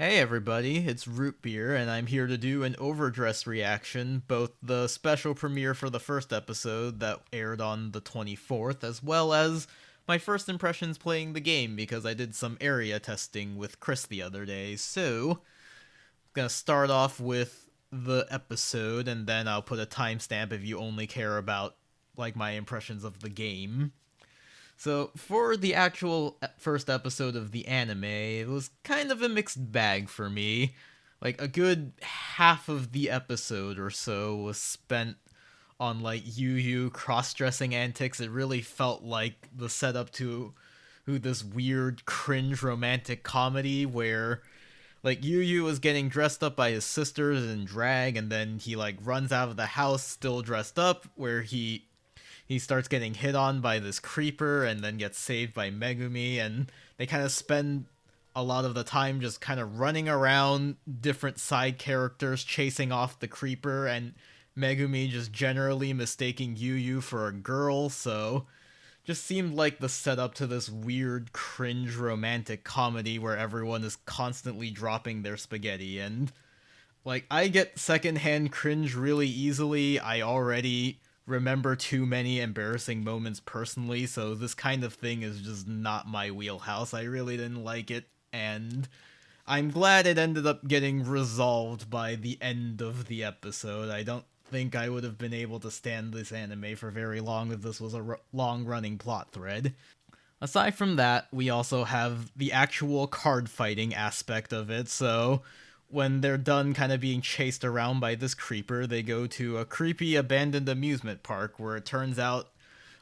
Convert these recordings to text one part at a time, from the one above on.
Hey everybody, it's Root Beer, and I'm here to do an Overdress reaction, both the special premiere for the first episode that aired on the 24th, as well as my first impressions playing the game because I did some area testing with Chris the other day. So, I'm gonna start off with the episode, and then I'll put a timestamp if you only care about like my impressions of the game. So, for the actual first episode of the anime, it was kind of a mixed bag for me. Like, a good half of the episode or so was spent on, like, Yu Yu cross dressing antics. It really felt like the setup to this weird, cringe romantic comedy where like Yu Yu was getting dressed up by his sisters in drag, and then he like runs out of the house still dressed up, where he starts getting hit on by this creeper and then gets saved by Megumi, and they kind of spend a lot of the time just kind of running around different side characters chasing off the creeper, and Megumi just generally mistaking Yu Yu for a girl. So just seemed like the setup to this weird cringe romantic comedy where everyone is constantly dropping their spaghetti. And like, I get secondhand cringe really easily. I already remember too many embarrassing moments personally, so this kind of thing is just not my wheelhouse. I really didn't like it, and I'm glad it ended up getting resolved by the end of the episode. I don't think I would have been able to stand this anime for very long if this was a long running plot thread. Aside from that, we also have the actual card fighting aspect of it. So, when they're done kind of being chased around by this creeper, they go to a creepy abandoned amusement park where it turns out,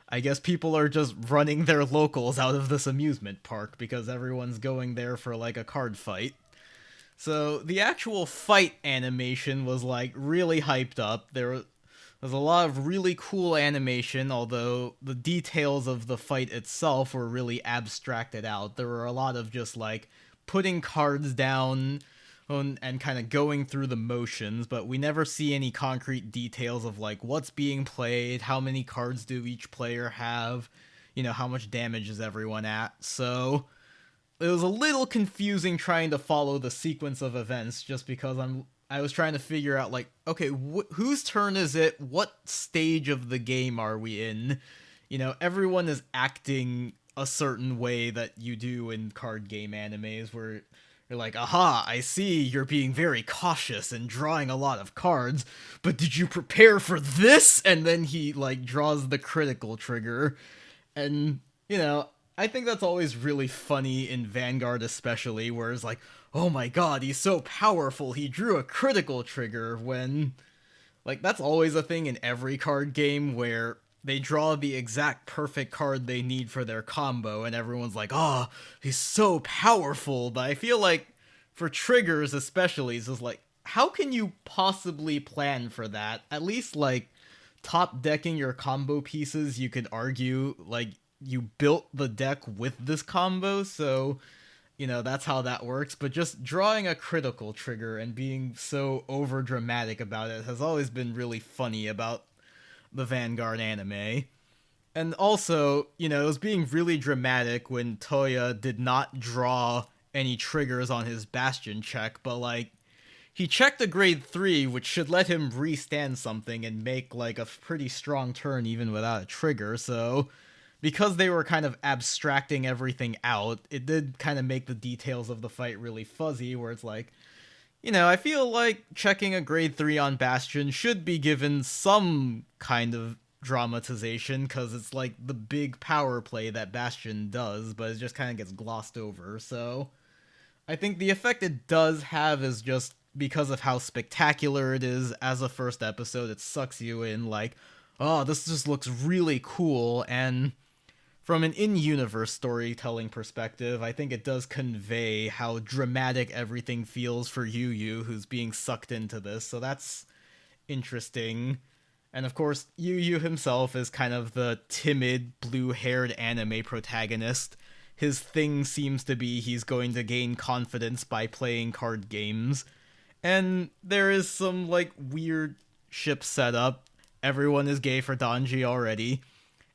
I guess people are just running their locals out of this amusement park because everyone's going there for like a card fight. So the actual fight animation was like really hyped up. There was a lot of really cool animation, although the details of the fight itself were really abstracted out. There were a lot of just like putting cards down and kind of going through the motions, but we never see any concrete details of like what's being played, how many cards do each player have, how much damage is everyone at. So it was a little confusing trying to follow the sequence of events just because I was trying to figure out like, okay, whose turn is it? What stage of the game are we in? Everyone is acting a certain way that you do in card game animes where you're like, aha, I see you're being very cautious and drawing a lot of cards, but did you prepare for this? And then he like draws the critical trigger. And, I think that's always really funny in Vanguard, especially, where it's like, oh my god, he's so powerful, he drew a critical trigger, when, like, that's always a thing in every card game where they draw the exact perfect card they need for their combo, and everyone's like, oh, he's so powerful. But I feel like for triggers, especially, it's just like, how can you possibly plan for that? At least, like, top decking your combo pieces, you could argue, like, you built the deck with this combo, so that's how that works. But just drawing a critical trigger and being so over dramatic about it has always been really funny about the Vanguard anime. And also, it was being really dramatic when Toya did not draw any triggers on his Bastion check, but like, he checked a grade 3, which should let him restand something and make like a pretty strong turn even without a trigger. So because they were kind of abstracting everything out, it did kind of make the details of the fight really fuzzy, where it's like, I feel like checking a grade 3 on Bastion should be given some kind of dramatization, because it's like the big power play that Bastion does, but it just kind of gets glossed over. So I think the effect it does have is just because of how spectacular it is as a first episode, it sucks you in like, oh, this just looks really cool. And from an in-universe storytelling perspective, I think it does convey how dramatic everything feels for Yu Yu, who's being sucked into this, so that's interesting. And of course, Yu Yu himself is kind of the timid, blue-haired anime protagonist. His thing seems to be he's going to gain confidence by playing card games. And there is some, like, weird ship setup. Everyone is gay for Danji already.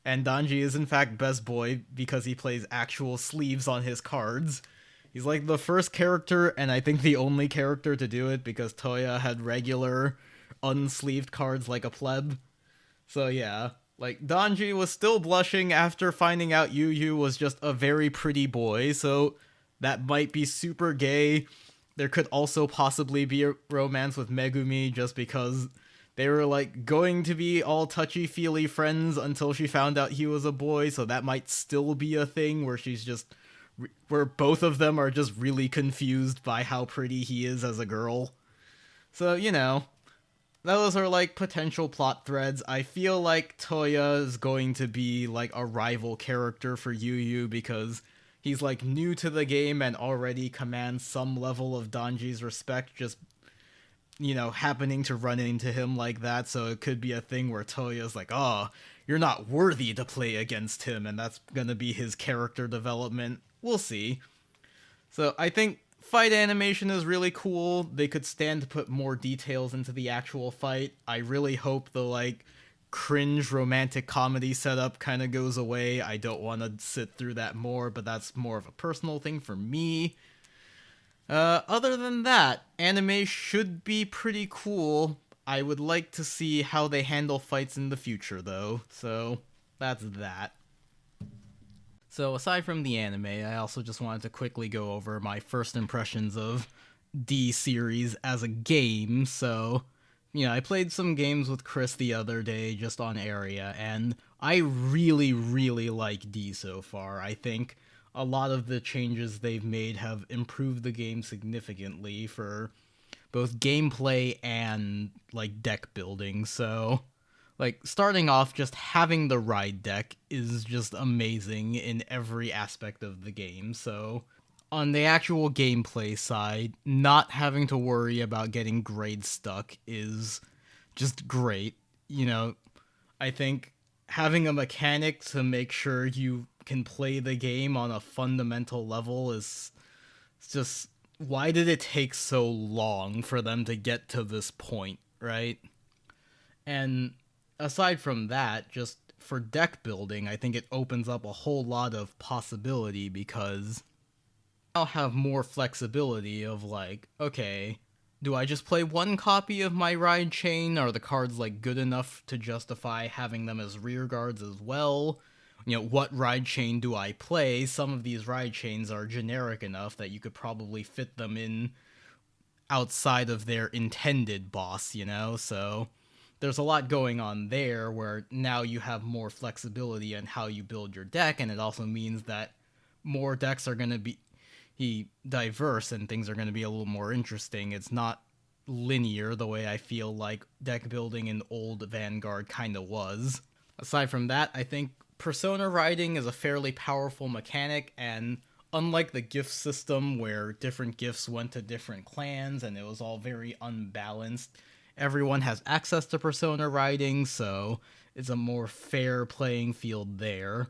And Danji is in fact best boy because he plays actual sleeves on his cards. He's like the first character, and I think the only character to do it, because Toya had regular unsleeved cards like a pleb. So yeah, like Donji was still blushing after finding out Yu Yu was just a very pretty boy, so that might be super gay. There could also possibly be a romance with Megumi just because they were like going to be all touchy-feely friends until she found out he was a boy, so that might still be a thing where she's just where both of them are just really confused by how pretty he is as a girl. So, you know, those are like potential plot threads. I feel like Toya is going to be like a rival character for Yu Yu because he's like new to the game and already commands some level of Donji's respect just, you know, happening to run into him like that. So it could be a thing where Toya's like, oh, you're not worthy to play against him, and that's gonna be his character development. We'll see. So I think fight animation is really cool. They could stand to put more details into the actual fight. I really hope the like cringe romantic comedy setup kind of goes away. I don't want to sit through that more, but that's more of a personal thing for me. Other than that, anime should be pretty cool. I would like to see how they handle fights in the future, though. So that's that. So aside from the anime, I also just wanted to quickly go over my first impressions of D series as a game. So, you know, I played some games with Chris the other day just on Area, and I really, really like D so far. I think a lot of the changes they've made have improved the game significantly for both gameplay and like deck building. So like starting off, just having the ride deck is just amazing in every aspect of the game. So on the actual gameplay side, not having to worry about getting grades stuck is just great. You know, I think having a mechanic to make sure you can play the game on a fundamental level is just, why did it take so long for them to get to this point, right? And aside from that, just for deck building, I think it opens up a whole lot of possibility because I'll have more flexibility of like, okay, do I just play one copy of my ride chain? Are the cards like good enough to justify having them as rear guards as well? You know, what ride chain do I play? Some of these ride chains are generic enough that you could probably fit them in outside of their intended boss, you know? So there's a lot going on there where now you have more flexibility in how you build your deck, and it also means that more decks are going to be diverse and things are going to be a little more interesting. It's not linear the way I feel like deck building in old Vanguard kind of was. Aside from that, I think Persona riding is a fairly powerful mechanic, and unlike the gift system where different gifts went to different clans and it was all very unbalanced, everyone has access to Persona riding, so it's a more fair playing field there.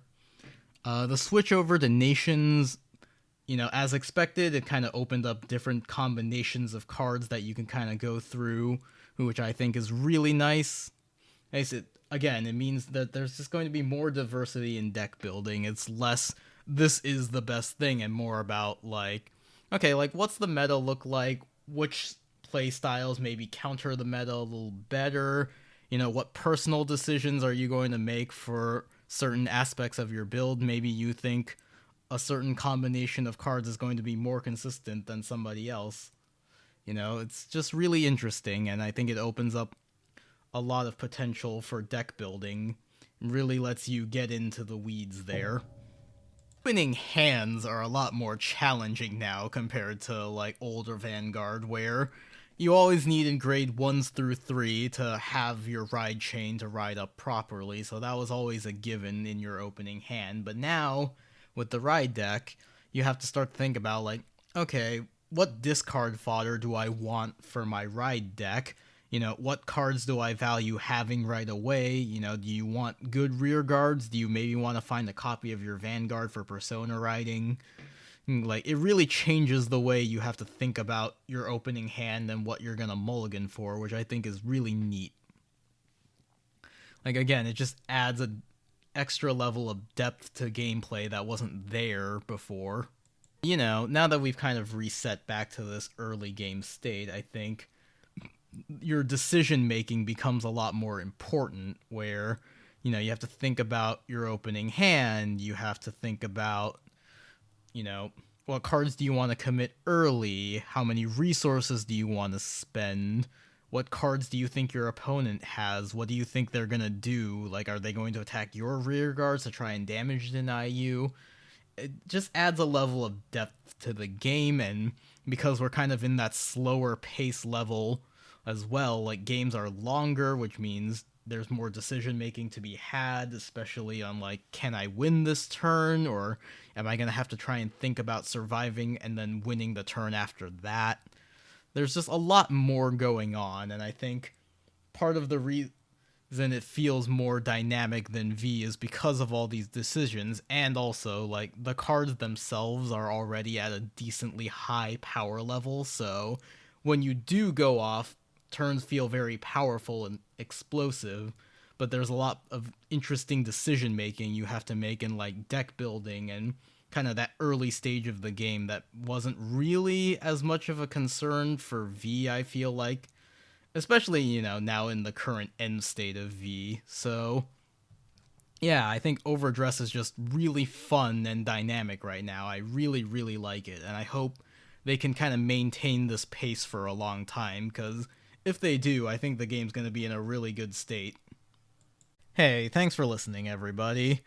The switch over to nations, you know, as expected, it kind of opened up different combinations of cards that you can kind of go through, which I think is really nice. Again, it means that there's just going to be more diversity in deck building. It's less, this is the best thing, and more about, like, okay, like, what's the meta look like? Which play styles maybe counter the meta a little better? You know, what personal decisions are you going to make for certain aspects of your build? Maybe you think a certain combination of cards is going to be more consistent than somebody else. You know, it's just really interesting, and I think it opens up a lot of potential for deck building. Really lets you get into the weeds there. Opening hands are a lot more challenging now compared to like older Vanguard, where you always needed grade 1s through 3 to have your ride chain to ride up properly, so that was always a given in your opening hand. But now, with the ride deck, you have to start to think about like, okay, what discard fodder do I want for my ride deck? You know, what cards do I value having right away? You know, do you want good rear guards? Do you maybe want to find a copy of your Vanguard for Persona riding? Like, it really changes the way you have to think about your opening hand and what you're gonna mulligan for, which I think is really neat. Like, again, it just adds an extra level of depth to gameplay that wasn't there before. Now that we've kind of reset back to this early game state, I think your decision making becomes a lot more important where, you have to think about your opening hand, you have to think about, you know, what cards do you want to commit early? How many resources do you want to spend? What cards do you think your opponent has? What do you think they're going to do? Like, are they going to attack your rear guards to try and damage deny you? It just adds a level of depth to the game, and because we're kind of in that slower pace level as well, like games are longer, which means there's more decision making to be had, especially on like, can I win this turn, or am I going to have to try and think about surviving and then winning the turn after that? There's just a lot more going on, and I think part of the reason it feels more dynamic than V is because of all these decisions, and also like the cards themselves are already at a decently high power level, so when you do go off, turns feel very powerful and explosive, but there's a lot of interesting decision making you have to make in like deck building and kind of that early stage of the game that wasn't really as much of a concern for V, I feel like. Especially, now in the current end state of V. So, yeah, I think Overdress is just really fun and dynamic right now. I really, really like it, and I hope they can kind of maintain this pace for a long time, because if they do, I think the game's going to be in a really good state. Hey, thanks for listening, everybody.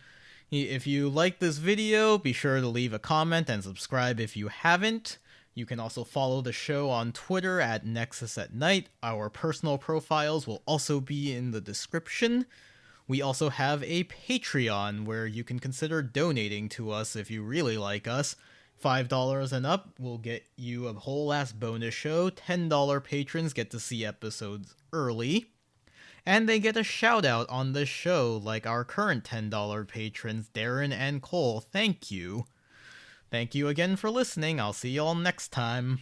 If you like this video, be sure to leave a comment and subscribe if you haven't. You can also follow the show on Twitter at Nexus at Night. Our personal profiles will also be in the description. We also have a Patreon where you can consider donating to us if you really like us. $5 and up will get you a whole ass bonus show. $10 patrons get to see episodes early. And they get a shout out on this show, like our current $10 patrons, Darren and Cole. Thank you. Thank you again for listening. I'll see y'all next time.